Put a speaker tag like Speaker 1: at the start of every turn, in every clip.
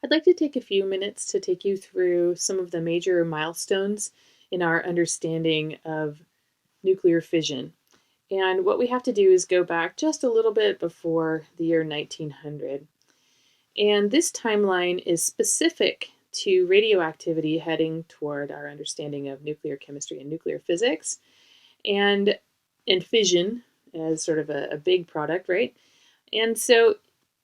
Speaker 1: I'd like to take a few minutes to take you through some of the major milestones in our understanding of nuclear fission. And what we have to do is go back just a little bit before the year 1900. And this timeline is specific to radioactivity heading toward our understanding of nuclear chemistry and nuclear physics, and fission as sort of a big product, right? And so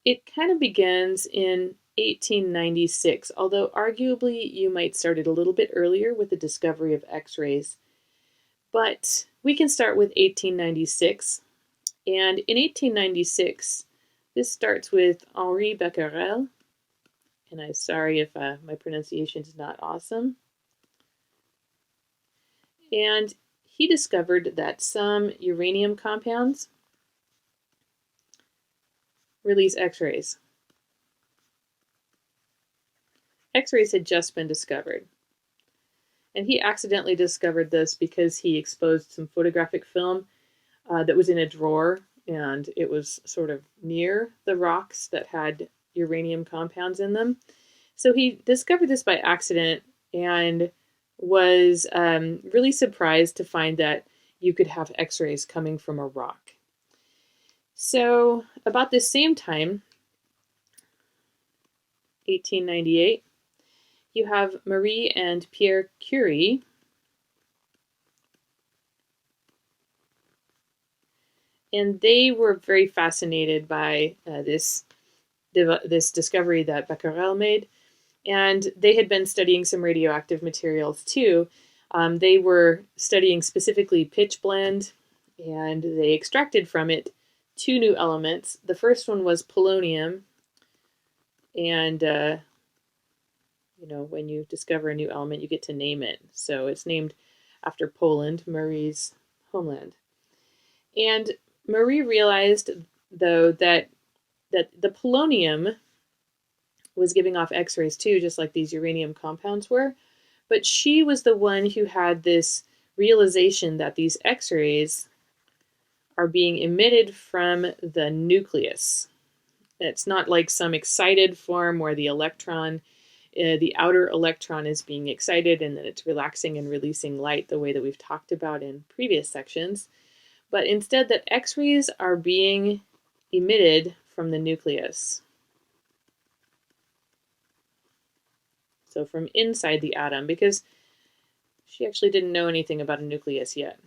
Speaker 1: it kind of begins in 1896, although arguably you might start it a little bit earlier with the discovery of X-rays. But we can start with 1896. And in 1896, this starts with Henri Becquerel. And I'm sorry if my pronunciation is not awesome. And he discovered that some uranium compounds release X-rays. X-rays had just been discovered. And he accidentally discovered this because he exposed some photographic film that was in a drawer, and it was sort of near the rocks that had uranium compounds in them. So he discovered this by accident and was really surprised to find that you could have X-rays coming from a rock. So about this same time, 1898, you have Marie and Pierre Curie, and they were very fascinated by this discovery that Becquerel made, and they had been studying some radioactive materials too. They were studying specifically pitchblende, and they extracted from it two new elements. The first one was polonium, and when you discover a new element, you get to name it. So it's named after Poland, Marie's homeland. And Marie realized, though, that the polonium was giving off X-rays too, just like these uranium compounds were. But she was the one who had this realization that these X-rays are being emitted from the nucleus. It's not like some excited form where the electron, the outer electron is being excited and then it's relaxing and releasing light the way that we've talked about in previous sections. But instead that X-rays are being emitted from the nucleus. So from inside the atom, because she actually didn't know anything about a nucleus yet.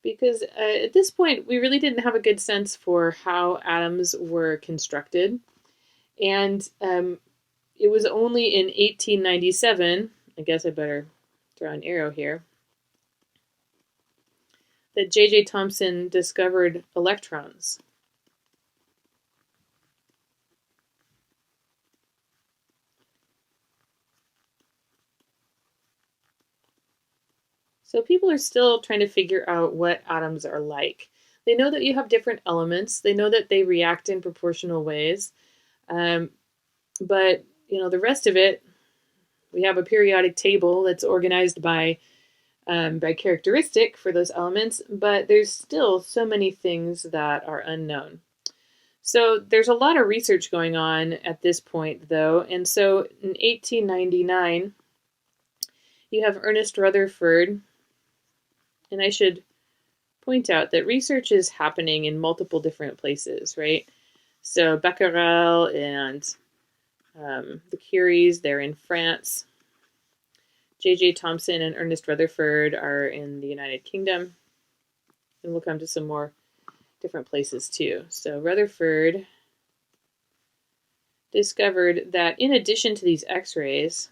Speaker 1: Because at this point, we really didn't have a good sense for how atoms were constructed. And it was only in 1897, I guess I better draw an arrow here, that J.J. Thomson discovered electrons. So people are still trying to figure out what atoms are like. They know that you have different elements. They know that they react in proportional ways. But, the rest of it, we have a periodic table that's organized by characteristic for those elements, but there's still so many things that are unknown. So there's a lot of research going on at this point, though. And so in 1899, you have Ernest Rutherford. And I should point out that research is happening in multiple different places, right? So Becquerel and the Curies, they're in France. J.J. Thomson and Ernest Rutherford are in the United Kingdom. And we'll come to some more different places too. So Rutherford discovered that in addition to these X-rays,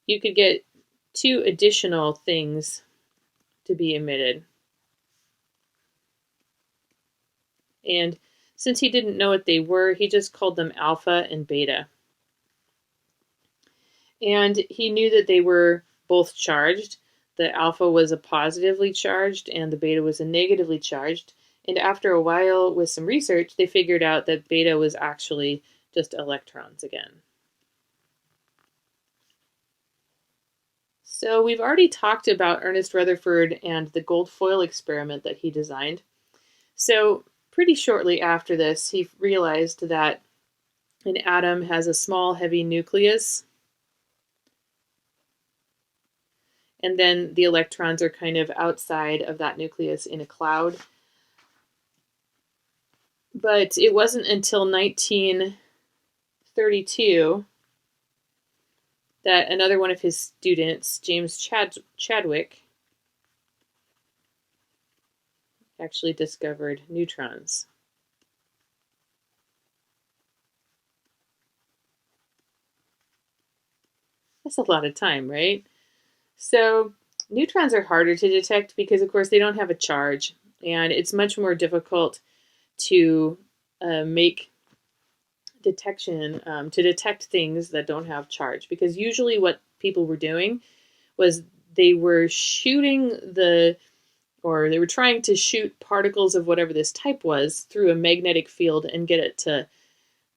Speaker 1: you could get two additional things to be emitted. And since he didn't know what they were, he just called them alpha and beta. And he knew that they were both charged. The alpha was a positively charged and the beta was a negatively charged. And after a while, with some research, they figured out that beta was actually just electrons again. So we've already talked about Ernest Rutherford and the gold foil experiment that he designed. So pretty shortly after this, he realized that an atom has a small, heavy nucleus, and then the electrons are kind of outside of that nucleus in a cloud. But it wasn't until 1932 that another one of his students, James Chadwick, actually discovered neutrons. That's a lot of time, right? So neutrons are harder to detect because, of course, they don't have a charge, and it's much more difficult to make detection, to detect things that don't have charge. Because usually what people were doing was they were they were trying to shoot particles of whatever this type was through a magnetic field and get it to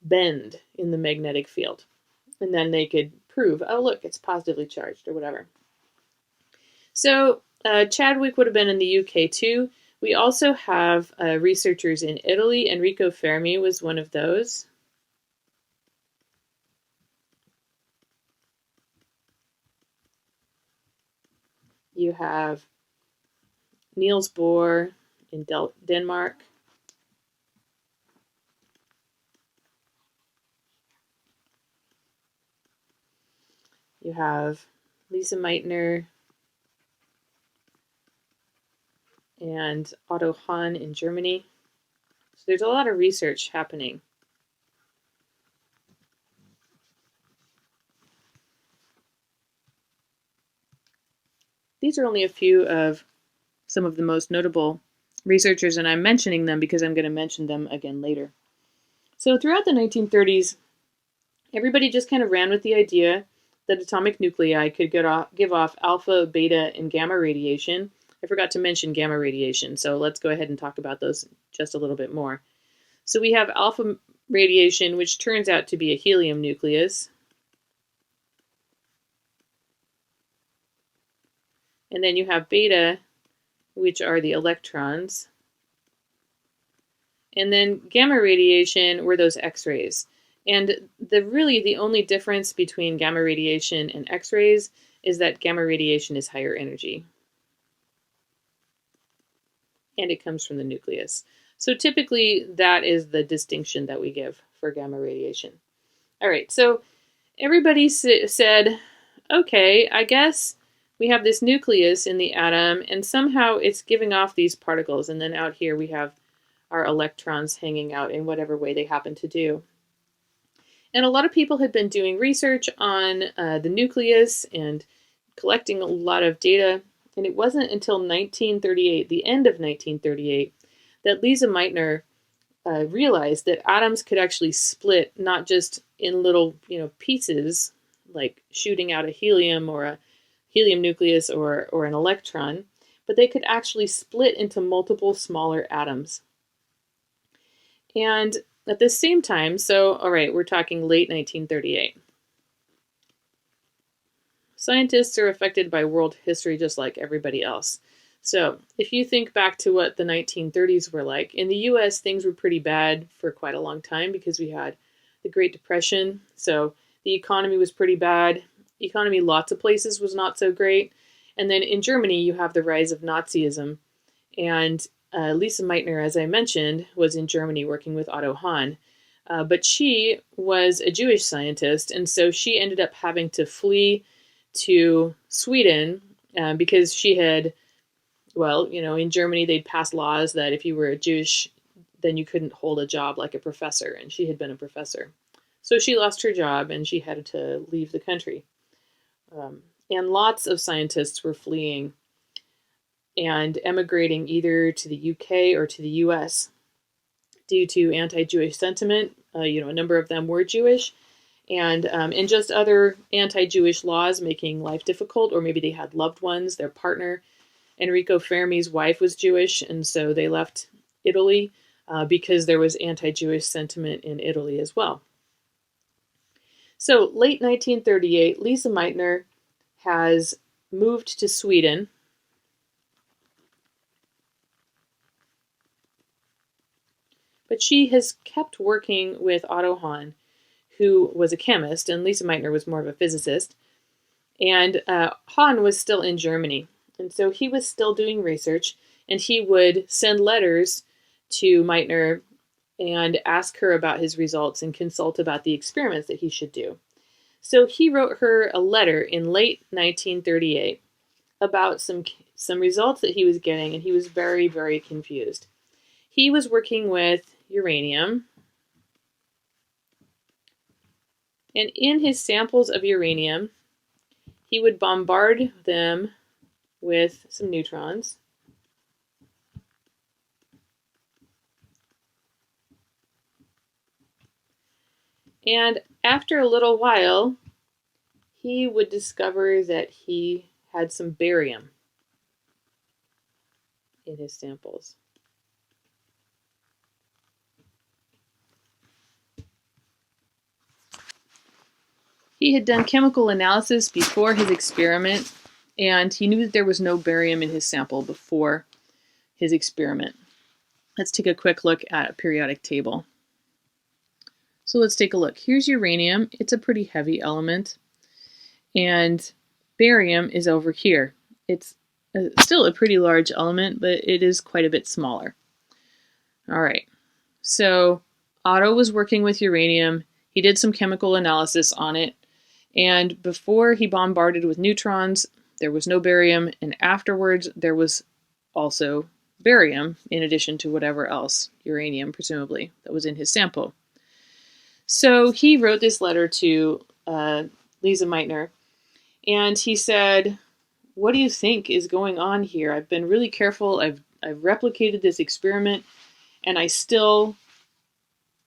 Speaker 1: bend in the magnetic field. And then they could prove, oh, look, it's positively charged or whatever. So Chadwick would have been in the UK too. We also have researchers in Italy. Enrico Fermi was one of those. You have Niels Bohr in Denmark. You have Lisa Meitner and Otto Hahn in Germany. So there's a lot of research happening. These are only a few of some of the most notable researchers, and I'm mentioning them because I'm going to mention them again later. So throughout the 1930s, everybody just kind of ran with the idea that atomic nuclei could give off alpha, beta, and gamma radiation. I forgot to mention gamma radiation, so let's go ahead and talk about those just a little bit more. So we have alpha radiation, which turns out to be a helium nucleus. And then you have beta, which are the electrons. And then gamma radiation were those X-rays. And the only difference between gamma radiation and X-rays is that gamma radiation is higher energy. And it comes from the nucleus. So typically that is the distinction that we give for gamma radiation. All right, so everybody said, okay, I guess we have this nucleus in the atom and somehow it's giving off these particles, and then out here we have our electrons hanging out in whatever way they happen to do. And a lot of people had been doing research on the nucleus and collecting a lot of data, and it wasn't until 1938, the end of 1938, that Lisa Meitner realized that atoms could actually split not just in little pieces, like shooting out a helium or a helium nucleus or an electron, but they could actually split into multiple smaller atoms. And at the same time, so, all right, we're talking late 1938. Scientists are affected by world history just like everybody else. So if you think back to what the 1930s were like, in the US, things were pretty bad for quite a long time because we had the Great Depression. So the economy was pretty bad. Economy, lots of places, was not so great. And then in Germany, you have the rise of Nazism. And Lisa Meitner, as I mentioned, was in Germany working with Otto Hahn. But she was a Jewish scientist, and so she ended up having to flee to Sweden because she had, in Germany they'd passed laws that if you were a Jewish, then you couldn't hold a job like a professor, and she had been a professor. So she lost her job and she had to leave the country. And lots of scientists were fleeing and emigrating either to the UK or to the US due to anti-Jewish sentiment. A number of them were Jewish, and just other anti-Jewish laws making life difficult, or maybe they had loved ones. Their partner, Enrico Fermi's wife, was Jewish, and so they left Italy because there was anti-Jewish sentiment in Italy as well. So late 1938, Lisa Meitner has moved to Sweden. But she has kept working with Otto Hahn, who was a chemist, and Lisa Meitner was more of a physicist. And Hahn was still in Germany. And so he was still doing research, and he would send letters to Meitner and ask her about his results and consult about the experiments that he should do. So he wrote her a letter in late 1938 about some results that he was getting, and he was very, very confused. He was working with uranium, and in his samples of uranium, he would bombard them with some neutrons. And after a little while, he would discover that he had some barium in his samples. He had done chemical analysis before his experiment, and he knew that there was no barium in his sample before his experiment. Let's take a quick look at a periodic table. So let's take a look. Here's uranium. It's a pretty heavy element. And barium is over here. It's still a pretty large element, but it is quite a bit smaller. All right. So Otto was working with uranium. He did some chemical analysis on it. And before he bombarded with neutrons, there was no barium. And afterwards, there was also barium, in addition to whatever else, uranium, presumably, that was in his sample. So he wrote this letter to Lisa Meitner, and he said, "What do you think is going on here? I've been really careful. I've replicated this experiment, and I still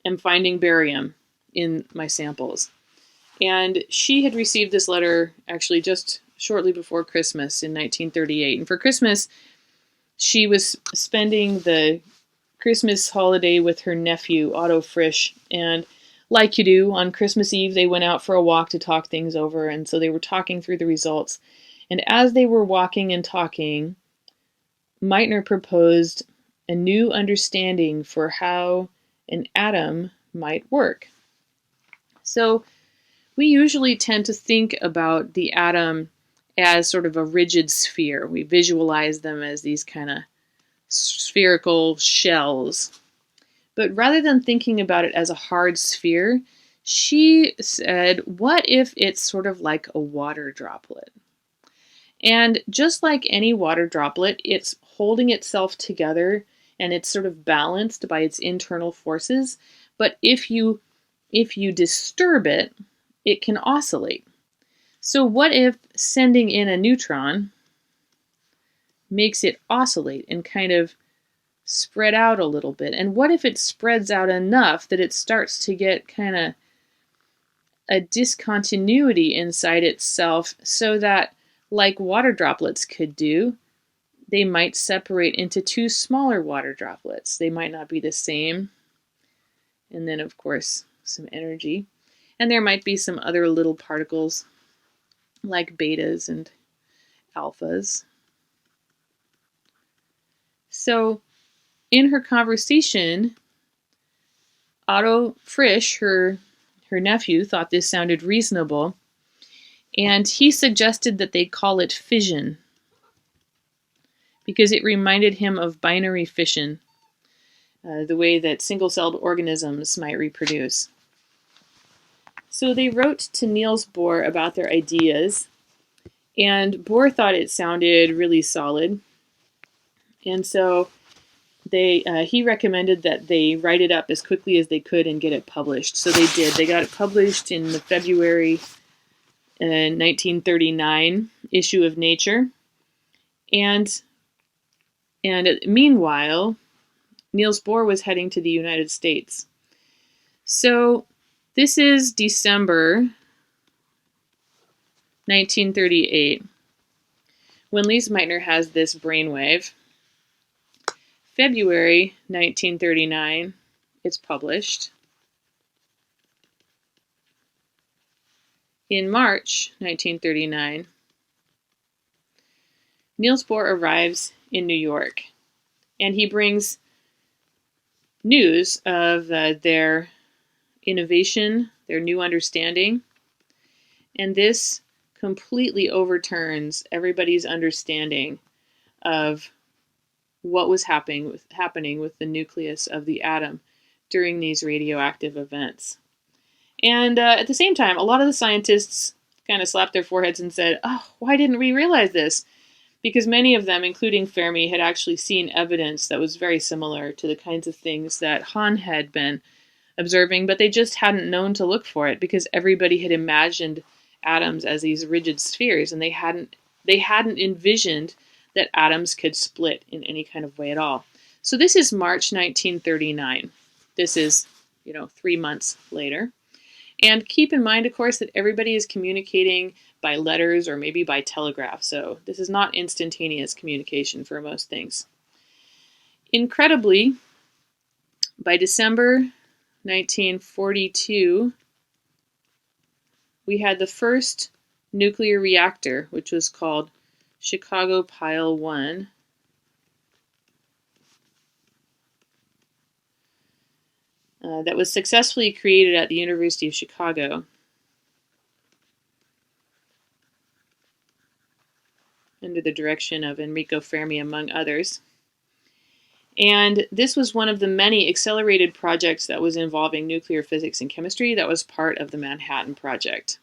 Speaker 1: am finding barium in my samples." And she had received this letter actually just shortly before Christmas in 1938. And for Christmas, she was spending the Christmas holiday with her nephew, Otto Frisch. And like you do, on Christmas Eve, they went out for a walk to talk things over. And so they were talking through the results. And as they were walking and talking, Meitner proposed a new understanding for how an atom might work. So we usually tend to think about the atom as sort of a rigid sphere. We visualize them as these kind of spherical shells. But rather than thinking about it as a hard sphere, she said, what if it's sort of like a water droplet? And just like any water droplet, it's holding itself together and it's sort of balanced by its internal forces. But if you disturb it, it can oscillate. So what if sending in a neutron makes it oscillate and kind of spread out a little bit? And what if it spreads out enough that it starts to get kind of a discontinuity inside itself, so that, like water droplets could do, they might separate into two smaller water droplets. They might not be the same. And then, of course, some energy. And there might be some other little particles like betas and alphas. So in her conversation, Otto Frisch, her nephew, thought this sounded reasonable, and he suggested that they call it fission because it reminded him of binary fission, the way that single-celled organisms might reproduce. So they wrote to Niels Bohr about their ideas, and Bohr thought it sounded really solid. And so he recommended that they write it up as quickly as they could and get it published. So they did. They got it published in the February 1939 issue of Nature. And meanwhile, Niels Bohr was heading to the United States. So this is December 1938, when Lise Meitner has this brainwave. February 1939, it's published. In March 1939, Niels Bohr arrives in New York, and he brings news of their innovation, their new understanding, and this completely overturns everybody's understanding of what was happening with the nucleus of the atom during these radioactive events. And at the same time, a lot of the scientists kind of slapped their foreheads and said, "Oh, why didn't we realize this?" Because many of them, including Fermi, had actually seen evidence that was very similar to the kinds of things that Hahn had been observing, but they just hadn't known to look for it because everybody had imagined atoms as these rigid spheres, and they hadn't envisioned that atoms could split in any kind of way at all. So this is March 1939. This is, 3 months later. And keep in mind, of course, that everybody is communicating by letters or maybe by telegraph. So this is not instantaneous communication for most things. Incredibly, by December 1942, we had the first nuclear reactor, which was called Chicago Pile 1. That was successfully created at the University of Chicago. Under the direction of Enrico Fermi, among others. And this was one of the many accelerated projects that was involving nuclear physics and chemistry that was part of the Manhattan Project.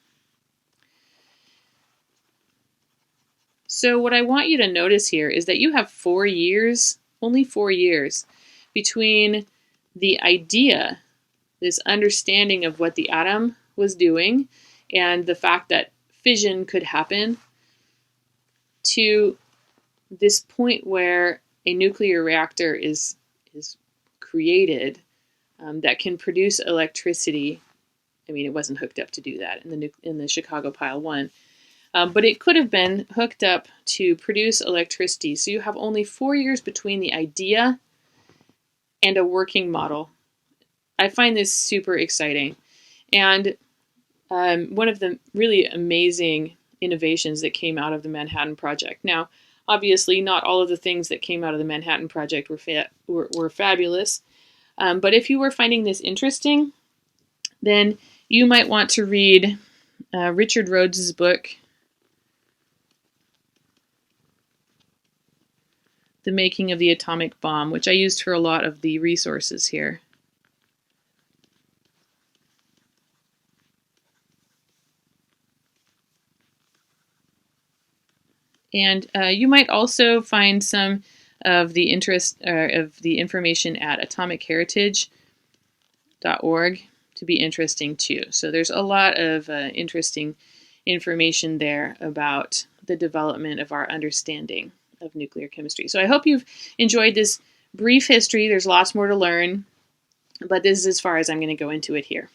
Speaker 1: So what I want you to notice here is that you have 4 years, only 4 years, between the idea, this understanding of what the atom was doing, and the fact that fission could happen, to this point where a nuclear reactor is created that can produce electricity. I mean, it wasn't hooked up to do that in the Chicago Pile 1. But it could have been hooked up to produce electricity. So you have only 4 years between the idea and a working model. I find this super exciting. And one of the really amazing innovations that came out of the Manhattan Project. Now, obviously, not all of the things that came out of the Manhattan Project were fabulous. But if you were finding this interesting, then you might want to read Richard Rhodes's book, The Making of the Atomic Bomb, which I used for a lot of the resources here. And you might also find some of the information at atomicheritage.org to be interesting too. So there's a lot of interesting information there about the development of our understanding of nuclear chemistry. So I hope you've enjoyed this brief history. There's lots more to learn, but this is as far as I'm going to go into it here.